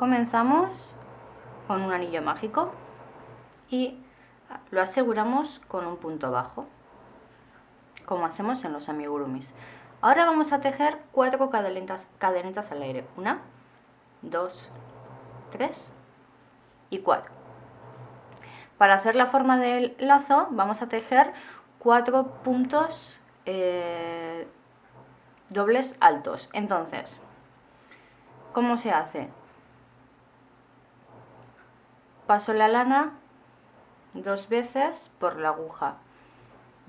Comenzamos con un anillo mágico y lo aseguramos con un punto bajo, como hacemos en los amigurumis. Ahora vamos a tejer 4 cadenitas al aire. 1, 2, 3 y 4. Para hacer la forma del lazo vamos a tejer 4 puntos dobles altos. Entonces, ¿cómo se hace? Paso la lana 2 veces por la aguja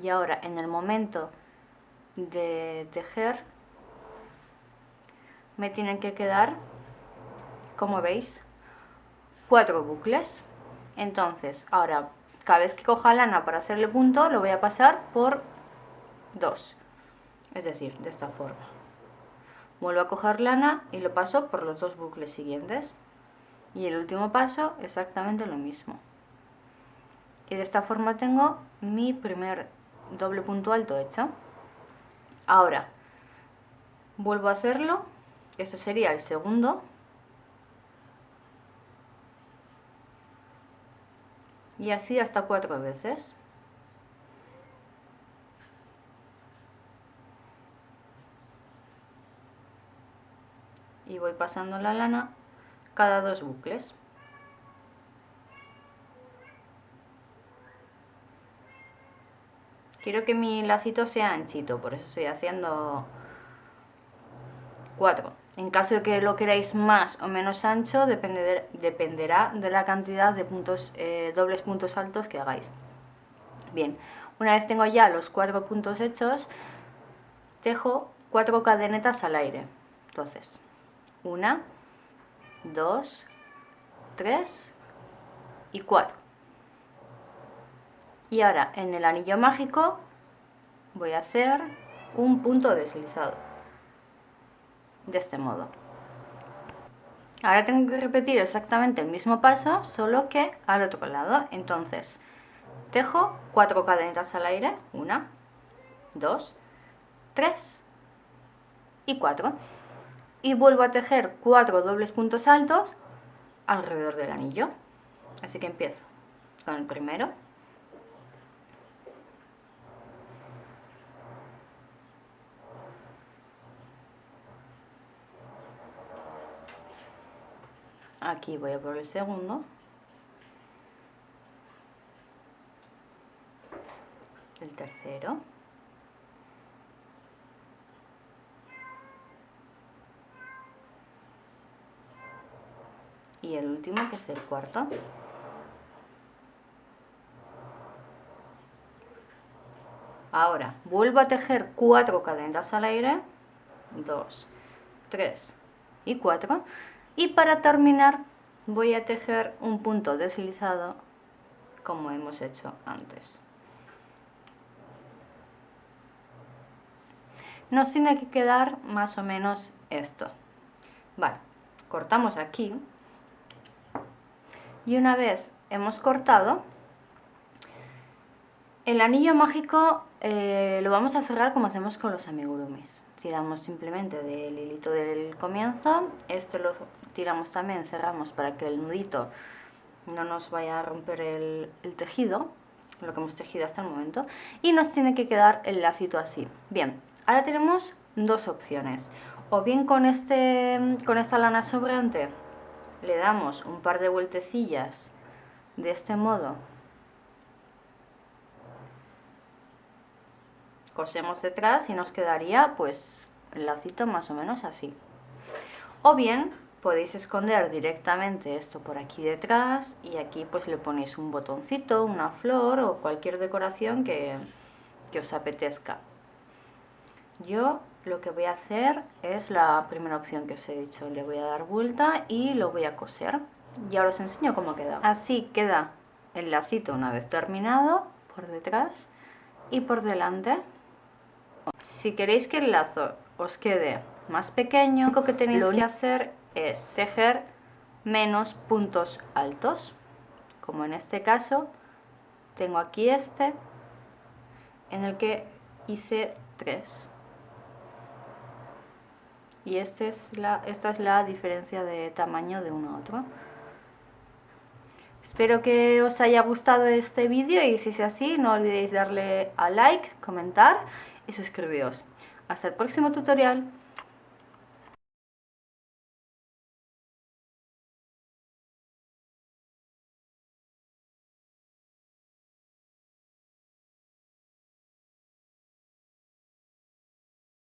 y ahora en el momento de tejer me tienen que quedar, como veis, 4 bucles. Entonces ahora cada vez que coja lana para hacerle punto lo voy a pasar por 2, es decir, de esta forma. Vuelvo a coger lana y lo paso por los 2 bucles siguientes y el último paso exactamente lo mismo. Y de esta forma tengo mi primer doble punto alto hecho. Ahora vuelvo a hacerlo, este sería el segundo, y así hasta 4 veces. Y voy pasando la lana cada 2 bucles. Quiero que mi lacito sea anchito, por eso estoy haciendo 4. En caso de que lo queráis más o menos ancho, dependerá de la cantidad de puntos, dobles puntos altos que hagáis. Bien, una vez tengo ya los 4 puntos hechos, tejo 4 cadenetas al aire. Entonces, 1, 2, 3 y 4. Y ahora en el anillo mágico voy a hacer un punto deslizado, de este modo. Ahora tengo que repetir exactamente el mismo paso, solo que al otro lado. Entonces, tejo 4 cadenetas al aire, 1, 2, 3 y 4. Y vuelvo a tejer 4 dobles puntos altos alrededor del anillo. Así que empiezo con el primero. Aquí voy a por el segundo. El tercero. Y el último, que es el cuarto. Ahora vuelvo a tejer 4 cadenas al aire, 2, 3 y 4. Y para terminar voy a tejer un punto deslizado como hemos hecho antes. Nos tiene que quedar más o menos esto. Vale, cortamos aquí. Y una vez hemos cortado, el anillo mágico lo vamos a cerrar como hacemos con los amigurumis. Tiramos simplemente del hilito del comienzo, este lo tiramos también, cerramos para que el nudito no nos vaya a romper el tejido, lo que hemos tejido hasta el momento, y nos tiene que quedar el lacito así. Bien, ahora tenemos dos opciones, o bien con esta lana sobrante le damos un par de vueltecillas de este modo, cosemos detrás y nos quedaría pues el lacito más o menos así. O bien podéis esconder directamente esto por aquí detrás y aquí pues le ponéis un botoncito, una flor o cualquier decoración que os apetezca. Yo lo que voy a hacer es la primera opción que os he dicho, le voy a dar vuelta y lo voy a coser. Y ahora os enseño cómo queda. Así queda el lacito una vez terminado, por detrás y por delante. Si queréis que el lazo os quede más pequeño, lo único que tenéis que hacer es tejer menos puntos altos, como en este caso tengo aquí este en el que hice 3. y esta es la diferencia de tamaño de uno a otro. Espero que os haya gustado este vídeo y si es así, no olvidéis darle a like, comentar y suscribiros. Hasta el próximo tutorial.